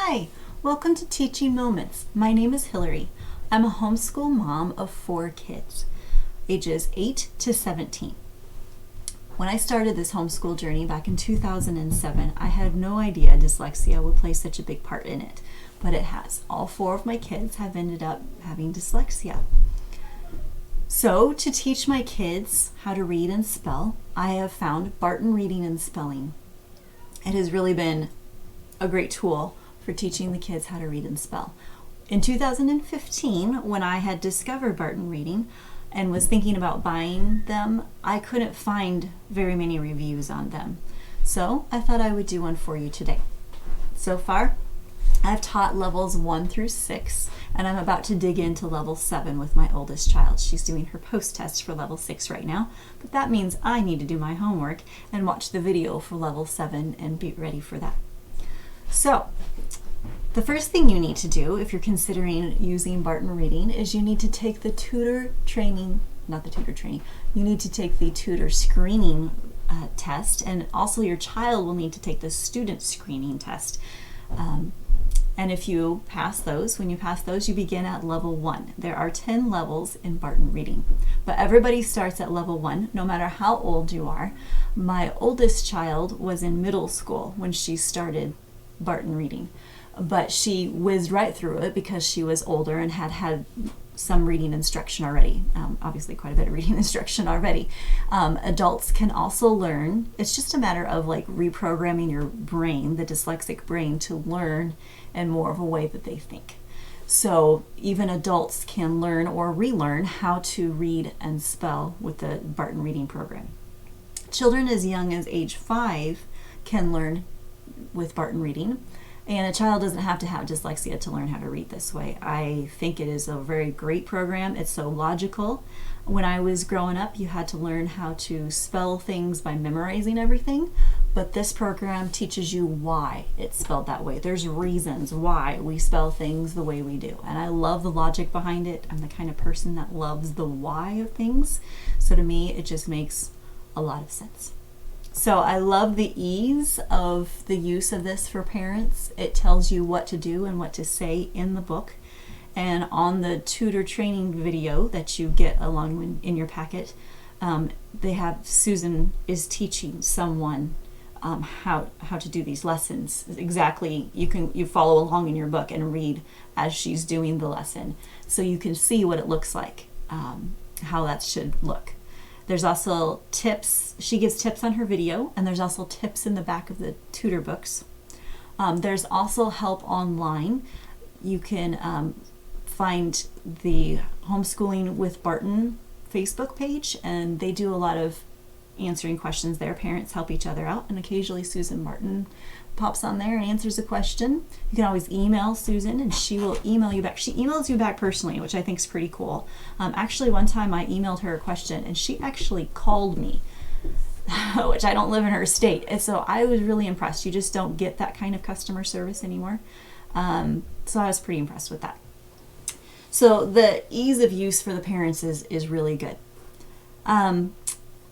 Hi, welcome to Teaching Moments. My name is Hillary. I'm a homeschool mom of 4 kids, ages 8 to 17. When I started this homeschool journey back in 2007, I had no idea dyslexia would play such a big part in it, but it has. All 4 of my kids have ended up having dyslexia. So, to teach my kids how to read and spell, I have found Barton Reading and Spelling. It has really been a great tool for teaching the kids how to read and spell. In 2015, when I had discovered Barton Reading and was thinking about buying them, I couldn't find very many reviews on them. So I thought I would do one for you today. So far, I've taught levels 1 through 6, and I'm about to dig into level 7 with my oldest child. She's doing her post-test for level 6 right now, but that means I need to do my homework and watch the video for level 7 and be ready for that. So, the first thing you need to do if you're considering using Barton Reading is you need to take the tutor training, you need to take the tutor screening test, and also your child will need to take the student screening test. And if you pass those, when you pass those, you begin at level 1. There are 10 levels in Barton Reading, but everybody starts at level 1, no matter how old you are. My oldest child was in middle school when she started Barton Reading, but she whizzed right through it because she was older and had had some reading instruction already, obviously quite a bit of reading instruction already. Adults can also learn. It's just a matter of like reprogramming your brain, the dyslexic brain, to learn in more of a way that they think. So even adults can learn or relearn how to read and spell with the Barton Reading program. Children as young as age 5 can learn with Barton Reading, and a child doesn't have to have dyslexia to learn how to read this way. I think it is a very great program. It's so logical. When I was growing up, you had to learn how to spell things by memorizing everything, but this program teaches you why it's spelled that way. There's reasons why we spell things the way we do, and I love the logic behind it. I'm the kind of person that loves the why of things, so to me it just makes a lot of sense. So I love the ease of the use of this for parents. It tells you what to do and what to say in the book. And on the tutor training video that you get along in your packet, they have Susan is teaching someone how to do these lessons. Exactly, you follow along in your book and read as she's doing the lesson, so you can see what it looks like, how that should look. There's also tips. She gives tips on her video, and there's also tips in the back of the tutor books. There's also help online. You can find the Homeschooling with Barton Facebook page, and they do a lot of answering questions there. Parents help each other out, and occasionally Susan Barton pops on there and answers a question. You can always email Susan and she will email you back. She emails you back personally, which I think is pretty cool. Actually, one time I emailed her a question and she actually called me, which I don't live in her state. And so I was really impressed. You just don't get that kind of customer service anymore. So I was pretty impressed with that. So the ease of use for the parents is really good.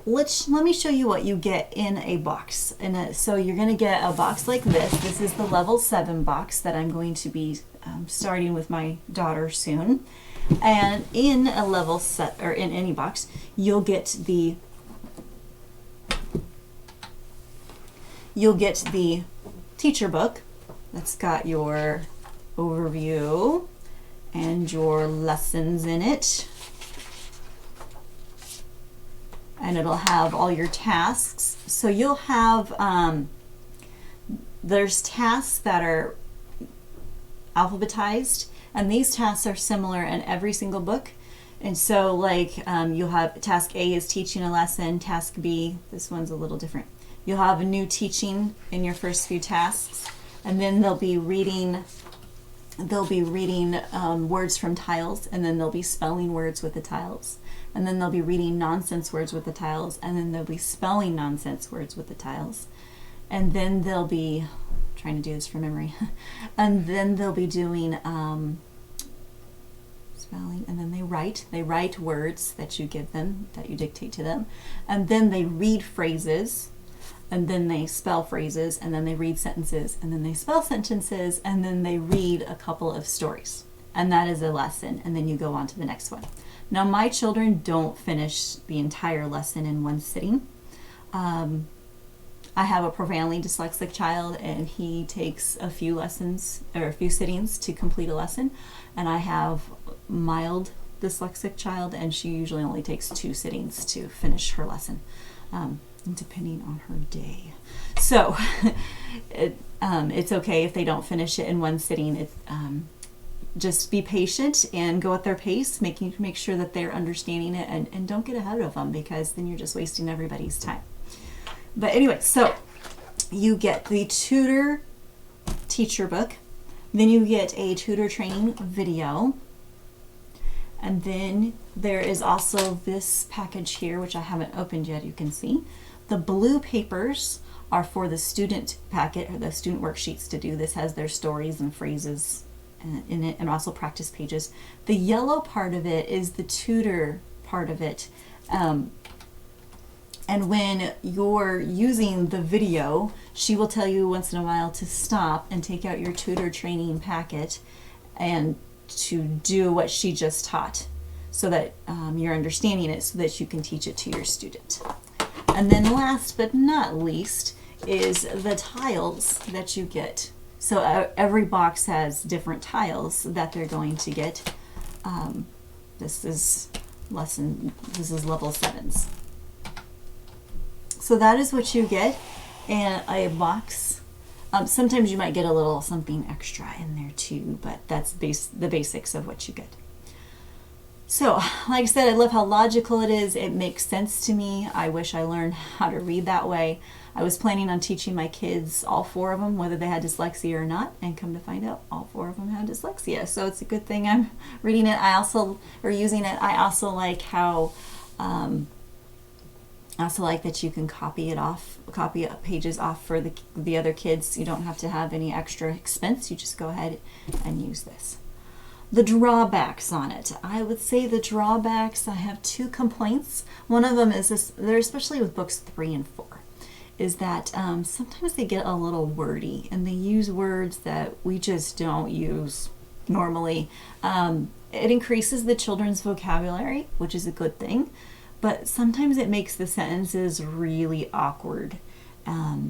Let me show you what you get in a box. So you're going to get a box like this. This is the level 7 box that I'm going to be starting with my daughter soon. And in a level set, or in any box, you'll get the teacher book that's got your overview and your lessons in it. And it'll have all your tasks. So you'll have, there's tasks that are alphabetized, and these tasks are similar in every single book. And so like you'll have task A is teaching a lesson, task B, this one's a little different. You'll have a new teaching in your first few tasks, and then they'll be reading words from tiles, and then they'll be spelling words with the tiles. And then they'll be reading nonsense words with the tiles, and then they'll be spelling nonsense words with the tiles. And then they'll be, trying to do this from memory, and then they'll be doing spelling, and then they write words that you give them, that you dictate to them, and then they read phrases, and then they spell phrases, and then they read sentences, and then they spell sentences, and then they read a couple of stories. And that is a lesson, and then you go on to the next one. Now, my children don't finish the entire lesson in one sitting. I have a profoundly dyslexic child, and he takes a few lessons or a few sittings to complete a lesson. And I have mild dyslexic child, and she usually only takes 2 sittings to finish her lesson, depending on her day. So it's okay if they don't finish it in one sitting. Just be patient and go at their pace, make sure that they're understanding it, and don't get ahead of them, because then you're just wasting everybody's time. But anyway, so you get the tutor teacher book, then you get a tutor training video, and then there is also this package here, which I haven't opened yet, you can see. The blue papers are for the student packet, or the student worksheets to do. This has their stories and phrases in it, and also practice pages. The yellow part of it is the tutor part of it. And when you're using the video, she will tell you once in a while to stop and take out your tutor training packet and to do what she just taught, so that you're understanding it, so that you can teach it to your student. And then last but not least is the tiles that you get. So every box has different tiles that they're going to get. This is level 7s. So that is what you get in a box. Sometimes you might get a little something extra in there too, but that's the basics of what you get. So, like I said, I love how logical it is. It makes sense to me. I wish I learned how to read that way. I was planning on teaching my kids, all 4 of them, whether they had dyslexia or not, and come to find out all 4 of them had dyslexia. So it's a good thing I'm reading it. Using it. I also like how I also like that you can copy pages off for the other kids. You don't have to have any extra expense. You just go ahead and use this. The drawbacks on it. I would say the drawbacks, I have 2 complaints. One of them is this, they're especially with books 3 and 4, is that sometimes they get a little wordy, and they use words that we just don't use normally. It increases the children's vocabulary, which is a good thing. But sometimes it makes the sentences really awkward.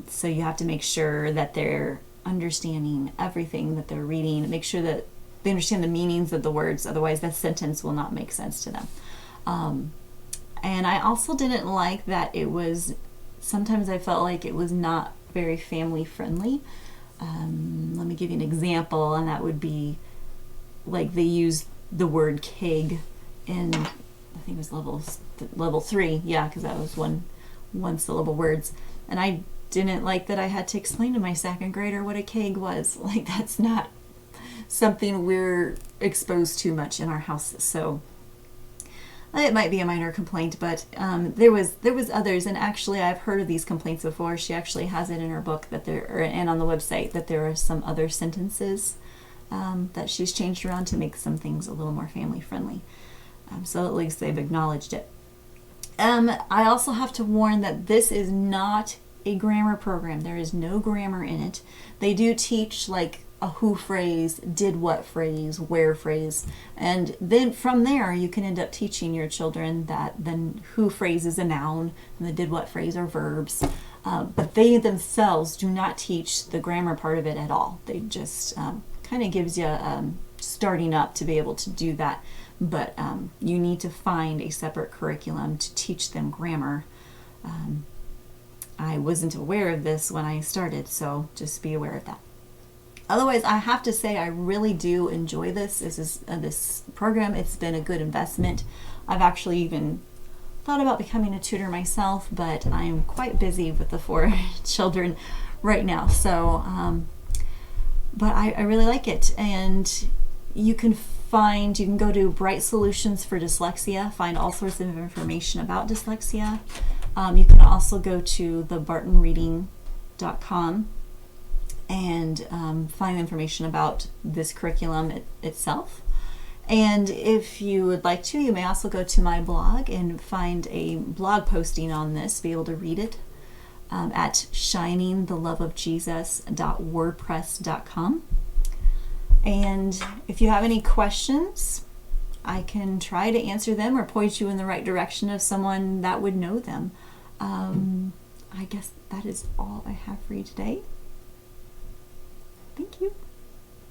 So you have to make sure that they're understanding everything that they're reading. Make sure that they understand the meanings of the words. Otherwise, that sentence will not make sense to them. And I also didn't like that sometimes I felt like it was not very family friendly. Let me give you an example, and that would be like they use the word keg in, I think it was level 3, yeah, because that was one syllable words. And I didn't like that I had to explain to my 2nd grader what a keg was. Like, that's not something we're exposed to much in our house. So it might be a minor complaint, but there was others, and actually I've heard of these complaints before. She actually has it in her book and on the website that there are some other sentences that she's changed around to make some things a little more family friendly. So at least they've acknowledged it. I also have to warn that this is not a grammar program. There is no grammar in it. They do teach like a who phrase, did what phrase, where phrase, and then from there you can end up teaching your children that the who phrase is a noun and the did what phrase are verbs. But they themselves do not teach the grammar part of it at all. They just kind of gives you starting up to be able to do that. But you need to find a separate curriculum to teach them grammar. I wasn't aware of this when I started, so just be aware of that. Otherwise, I have to say I really do enjoy this. This program. It's been a good investment. I've actually even thought about becoming a tutor myself, but I am quite busy with the 4 children right now. So, but I really like it, and you can go to Bright Solutions for Dyslexia, find all sorts of information about dyslexia. You can also go to the bartonreading.com and find information about this curriculum itself. And if you would like to, you may also go to my blog and find a blog posting on this, be able to read it. at shiningtheloveofjesus.wordpress.com. And if you have any questions, I can try to answer them or point you in the right direction of someone that would know them. I guess that is all I have for you today. Thank you.